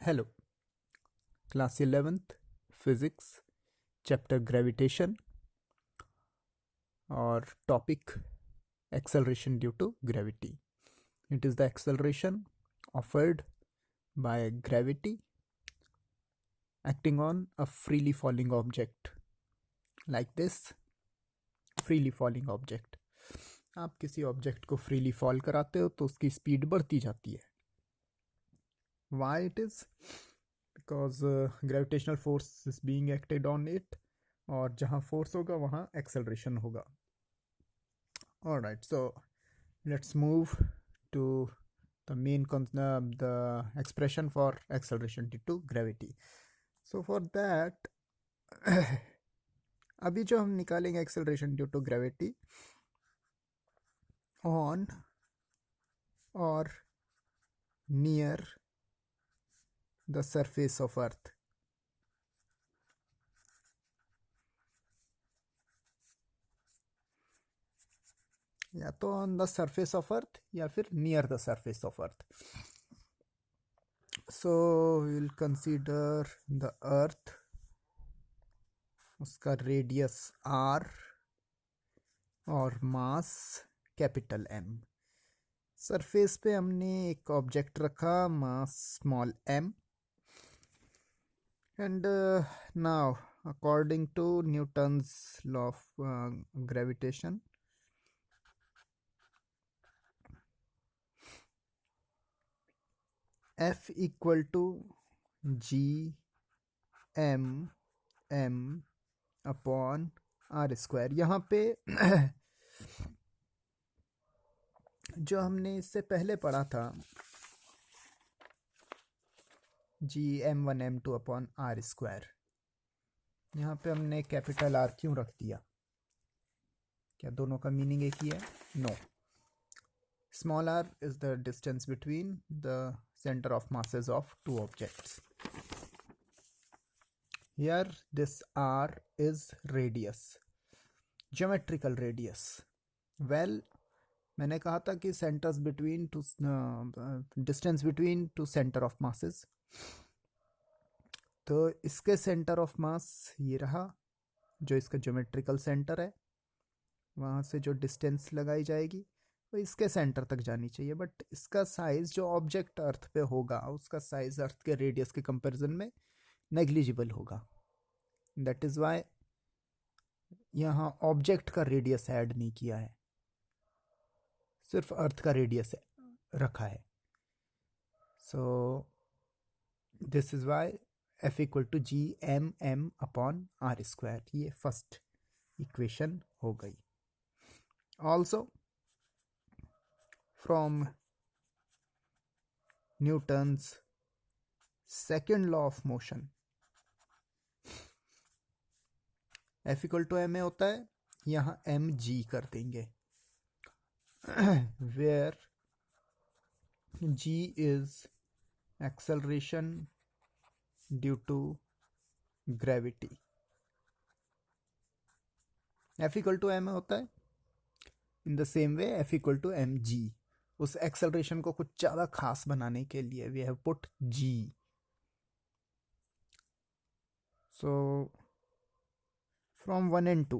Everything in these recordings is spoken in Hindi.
Hello, class 11th physics, chapter gravitation or topic acceleration due to gravity. It is the acceleration offered by gravity acting on a freely falling object like this. freely falling object, आप किसी ऑब्जेक्ट को फ्रीली फॉल कराते हो तो उसकी स्पीड बढ़ती जाती है. Why it is? Because gravitational force is being acted on it, और जहाँ फोर्स होगा वहाँ एक्सेलरेशन होगा. Alright, so let's move to the expression for acceleration due to gravity. So for that अभी जो हम निकालेंगे acceleration due to gravity on और near the surface of earth. या तो on the surface of earth या फिर near the surface of earth. So will consider the earth, उसका रेडियस r और मास कैपिटल M. सरफेस पे हमने एक ऑब्जेक्ट रखा, mass small m, and now according to Newton's law of gravitation, F equal to G M M upon R square. यहाँ पे जो हमने इससे पहले पढ़ा था Gm1m2 अपॉन आर स्क्वायर, यहाँ पे हमने कैपिटल आर क्यों रख दिया? क्या दोनों का मीनिंग एक ही है? No. Small R is the distance between the center of masses of two objects. Here this r is radius, geometrical radius. Well, मैंने कहा था कि centers between two distance between two center of masses. तो इसके center of mass ये रहा, जो इसका geometrical center है. वहाँ से जो distance लगाई जाएगी तो इसके सेंटर तक जानी चाहिए, बट इसका साइज जो ऑब्जेक्ट अर्थ पे होगा उसका साइज अर्थ के रेडियस के कंपैरिजन में नेग्लिजिबल होगा. दैट इज वाई यहाँ ऑब्जेक्ट का रेडियस ऐड नहीं किया है, सिर्फ अर्थ का रेडियस रखा है. So this is why F equal to G M M upon R square. ये फर्स्ट इक्वेशन हो गई. Also from Newton's second law of motion, F equal to M A होता है, यहाँ एम जी कर देंगे, where G is acceleration due to gravity. F equal to M A होता है. In the same way F equal to M G, उस एक्सेलरेशन को कुछ ज़्यादा खास बनाने के लिए we have put G. So from 1 and 2.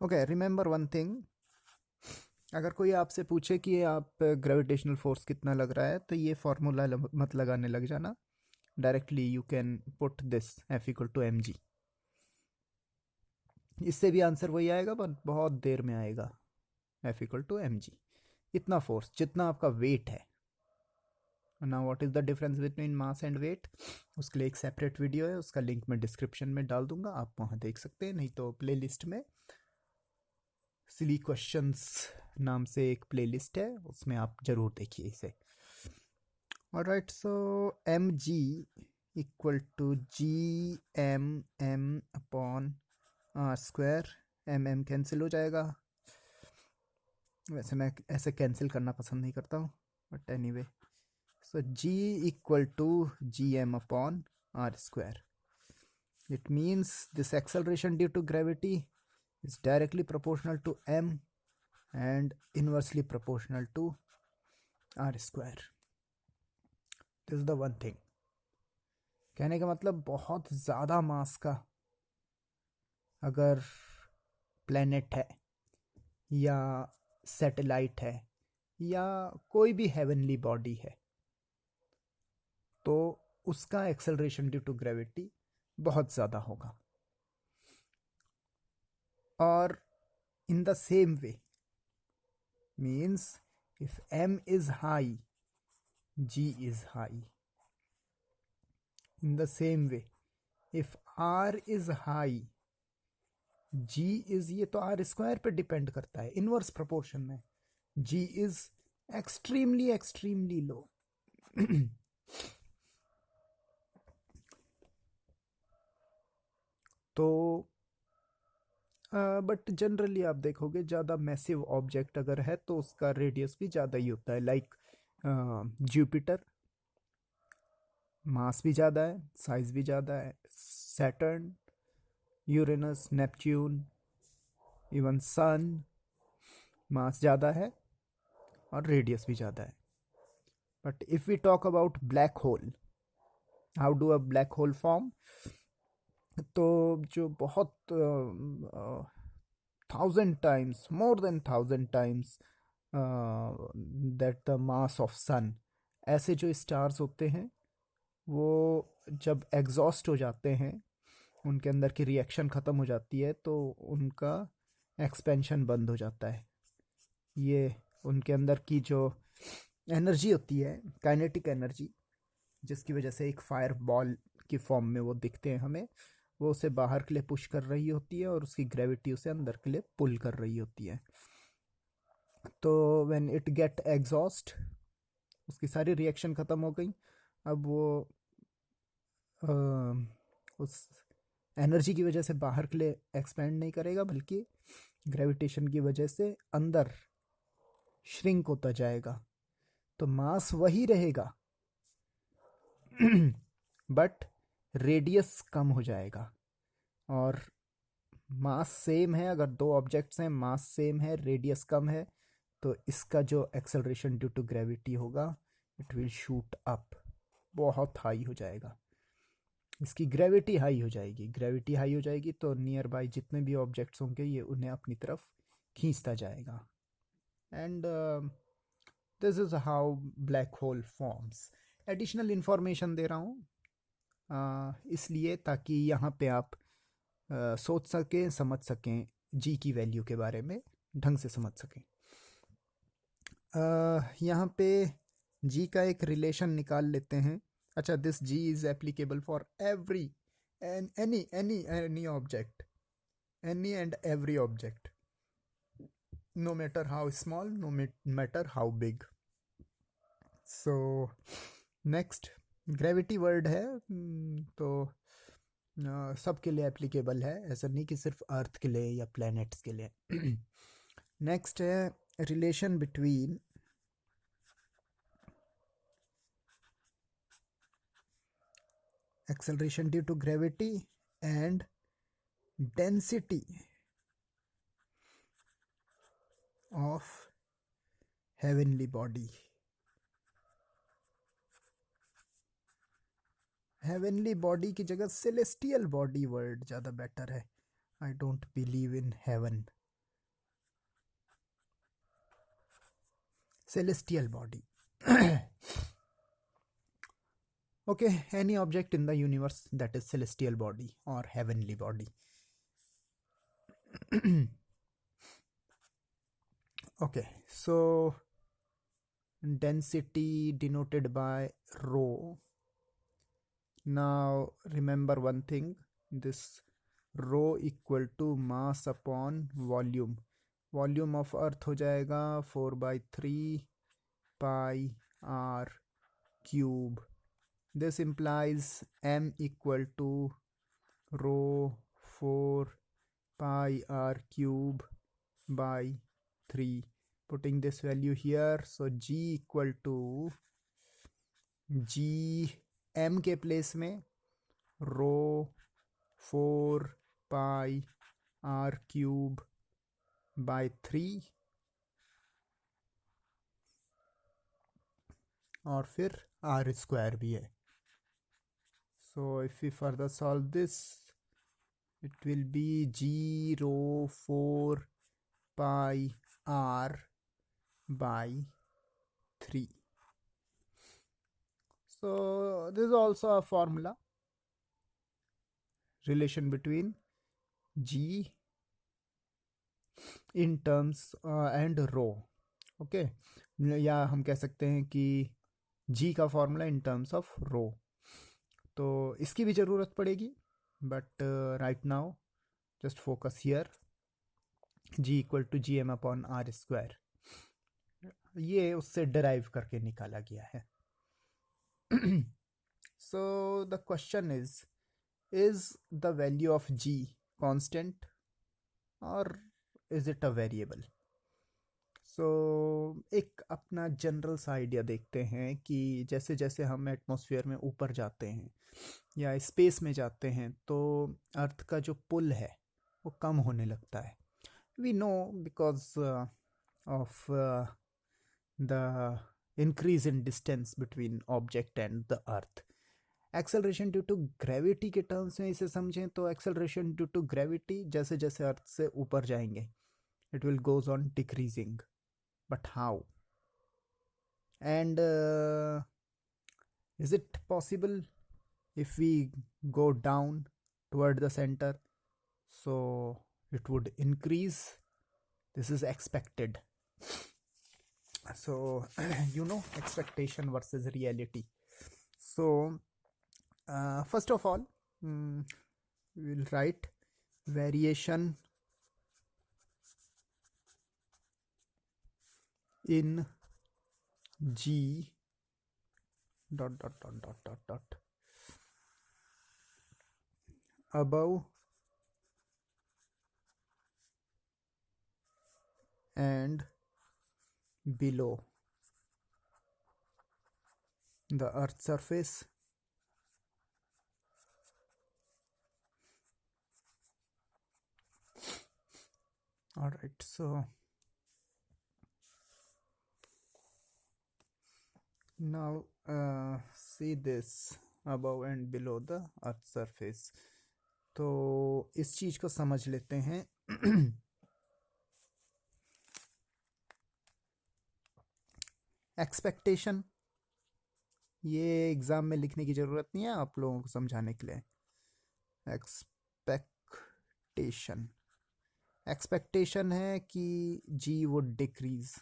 Okay, remember one thing. अगर कोई आपसे पूछे कि आप ग्रेविटेशनल फोर्स कितना लग रहा है, तो ये फॉर्मूला मत लगाने लग जाना. Directly you can put this F equal to M G. इससे भी आंसर वही आएगा, पर बहुत देर में आएगा. F equal to M G, इतना फोर्स जितना आपका वेट है. Now what is the difference between mass and weight, उसके लिए एक सेपरेट वीडियो है, उसका लिंक मैं डिस्क्रिप्शन में डाल दूंगा, आप वहाँ देख सकते हैं. नहीं तो प्लेलिस्ट में सिली क्वेश्चंस नाम से एक प्लेलिस्ट है, उसमें आप जरूर देखिए इसे. Alright, so M G equal to G M M upon R square. M M cancel हो जाएगा. वैसे मैं ऐसे कैंसिल करना पसंद नहीं करता हूँ, but anyway. So G equal to G M upon R square. It means this acceleration due to gravity is directly proportional to m and inversely proportional to r square. Is the one thing. कहने का मतलब बहुत ज़्यादा मास का अगर प्लेनेट है या सैटेलाइट है या कोई भी हेवनली बॉडी है तो उसका एक्सेलरेशन ड्यू टू ग्रेविटी बहुत ज़्यादा होगा। और in the same way means if m is high, g is high. In the same way if r is high, g is, ये तो r स्क्वायर पे डिपेंड करता है इनवर्स प्रोपोर्शन में, g is extremely low. तो बट जनरली आप देखोगे ज़्यादा मैसिव ऑब्जेक्ट अगर है तो उसका रेडियस भी ज़्यादा ही होता है। लाइक जुपिटर, मास भी ज़्यादा है, साइज भी ज़्यादा है। Saturn, Uranus, Neptune, even sun, mass ज़्यादा है और रेडियस भी ज़्यादा है। But if we talk about black hole, how do a black hole form, तो जो बहुत 1000 times, more than 1000 times that the mass of sun, ऐसे जो स्टार्स होते हैं वो जब एग्जॉस्ट हो जाते हैं, उनके अंदर की रिएक्शन ख़त्म हो जाती है तो उनका एक्सपेंशन बंद हो जाता है। ये उनके अंदर की जो एनर्जी होती है, काइनेटिक एनर्जी, जिसकी वजह से एक फायर बॉल की फॉर्म में वो दिखते हैं हमें, वो उसे बाहर के लिए पुश कर रही होती है और उसकी ग्रेविटी उसे अंदर के लिए पुल कर रही होती है। तो व्हेन इट गेट एग्जॉस्ट, उसकी सारी रिएक्शन ख़त्म हो गई, अब वो उस एनर्जी की वजह से बाहर के लिए एक्सपेंड नहीं करेगा बल्कि ग्रेविटेशन की वजह से अंदर श्रिंक होता जाएगा। तो मास वही रहेगा बट रेडियस कम हो जाएगा। और मास सेम है, अगर दो ऑब्जेक्ट्स हैं, मास सेम है, रेडियस कम है, तो इसका जो एक्सेलरेशन ड्यू टू ग्रेविटी होगा इट विल शूट अप, बहुत हाई हो जाएगा। इसकी ग्रेविटी हाई हो जाएगी, ग्रेविटी हाई हो जाएगी तो नियर बाय जितने भी ऑब्जेक्ट्स होंगे ये उन्हें अपनी तरफ खींचता जाएगा। And this is how black hole forms. Additional information दे रहा हूँ इसलिए ताकि यहाँ पे आप सोच सकें, समझ सकें, जी की वैल्यू के बारे में ढंग से समझ सकें। यहाँ पे जी का एक रिलेशन निकाल लेते हैं। अच्छा, this G is applicable for every and any object, any and every object, no matter how small, no matter how big. So next, gravity word है तो सबके लिए एप्लीकेबल है, ऐसा नहीं कि सिर्फ अर्थ के लिए या प्लैनेट्स के लिए। नेक्स्ट है relation between acceleration due to gravity and density of heavenly body. Heavenly body की जगह सेलेस्टियल बॉडी वर्ड ज़्यादा बेटर है। I don't believe in heaven, celestial body. Okay, any object in the universe that is celestial body or heavenly body. Okay, so density denoted by rho. Now remember one thing, this rho equal to mass upon volume. Volume of earth हो जाएगा 4/3 pi r cube. This implies m equal to rho 4 pi r cube by 3. Putting this value here, so g equal to g m के प्लेस में rho 4 pi r cube by 3 और फिर आर स्क्वायर भी है. So if we further solve this, it will be 0 4 pi r by 3. So this is also a formula, relation between g in terms and rho. Okay, या हम कह सकते हैं कि g का formula in terms of rho. तो इसकी भी ज़रूरत पड़ेगी, but right now just focus here. g equal to G M upon R square, ये उससे डिराइव करके निकाला गया है. So the question is the value of g constant और इज इट अ वेरिएबल. सो एक अपना जनरल सा आइडिया देखते हैं कि जैसे जैसे हम एटमॉस्फेयर में ऊपर जाते हैं या स्पेस में जाते हैं तो अर्थ का जो पुल है वो कम होने लगता है. We know because of the increase in distance between object and the earth. Acceleration due to gravity के टर्म्स में इसे समझें तो एक्सेलरेशन ड्यू टू ग्रेविटी जैसे जैसे अर्थ से ऊपर जाएंगे it will goes on decreasing. But how? And is it possible if we go down toward the center, so it would increase? This is expected. So you know, expectation versus reality. So first of all, we will write variation in g dot dot dot dot dot dot above and below the earth surface all right. So now see this above and below the earth surface. तो इस चीज को समझ लेते हैं. एक्सपेक्टेशन, ये एग्जाम में लिखने की जरूरत नहीं है, आप लोगों को समझाने के लिए. एक्सपेक्टेशन, एक्सपेक्टेशन है कि जी वुड डिक्रीज.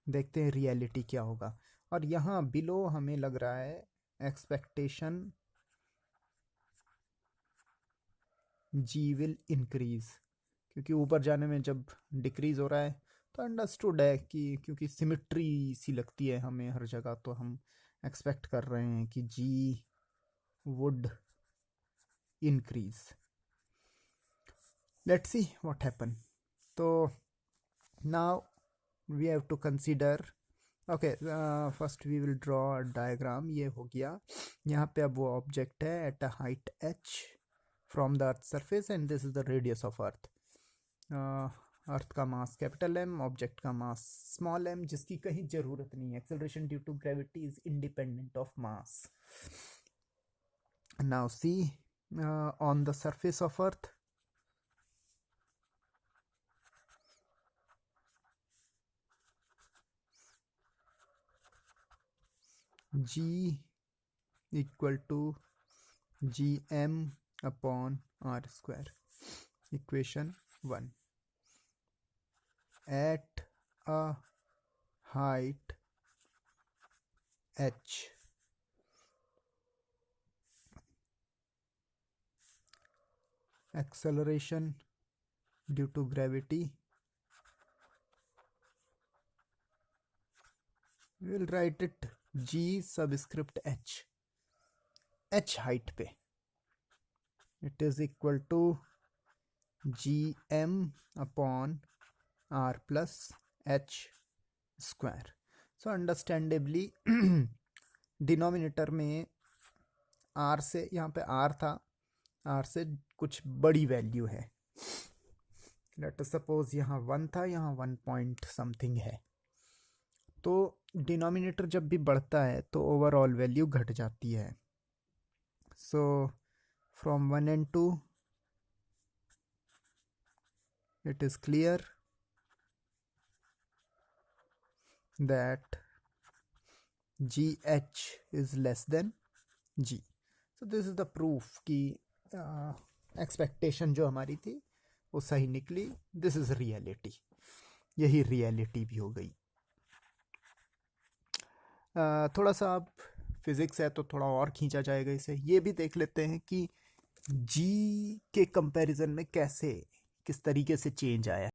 देखते हैं रियलिटी क्या होगा. और यहाँ बिलो हमें लग रहा है एक्सपेक्टेशन जी विल इंक्रीज, क्योंकि ऊपर जाने में जब डिक्रीज हो रहा है तो अंडरस्टूड है कि क्योंकि सिमिट्री सी लगती है हमें हर जगह, तो हम एक्सपेक्ट कर रहे हैं कि G would increase. Let's see what happen. तो now we have to consider. okay, first we will draw a diagram. ये हो गया. यहाँ पे अब वो ऑब्जेक्ट है at a height h from the earth surface and this is the radius of earth. अर्थ का मास कैपिटल एम, ऑब्जेक्ट का मास स्मॉल एम, जिसकी कहीं जरूरत नहीं है. Acceleration due to gravity is independent of mass. Now see on the surface of earth, g equal to gm upon r square. Equation 1. At a height h, acceleration due to gravity, we will write it g subscript h. h height पे it is equal to gm upon r plus h square. so understandably denominator में r से, यहाँ पे r था, r से कुछ बड़ी वैल्यू है. लेट अस सपोज यहाँ 1 था, यहाँ 1 पॉइंट समथिंग है. तो डिनोमिनेटर जब भी बढ़ता है तो ओवरऑल वैल्यू घट जाती है. सो from 1 and 2 it is clear that GH is less than G. So this is the proof कि एक्सपेक्टेशन जो हमारी थी वो सही निकली. This is reality. यही रियलिटी भी हो गई. थोड़ा सा आप फिज़िक्स है तो थोड़ा और खींचा जाएगा इसे. ये भी देख लेते हैं कि जी के कंपैरिजन में कैसे किस तरीके से चेंज आया.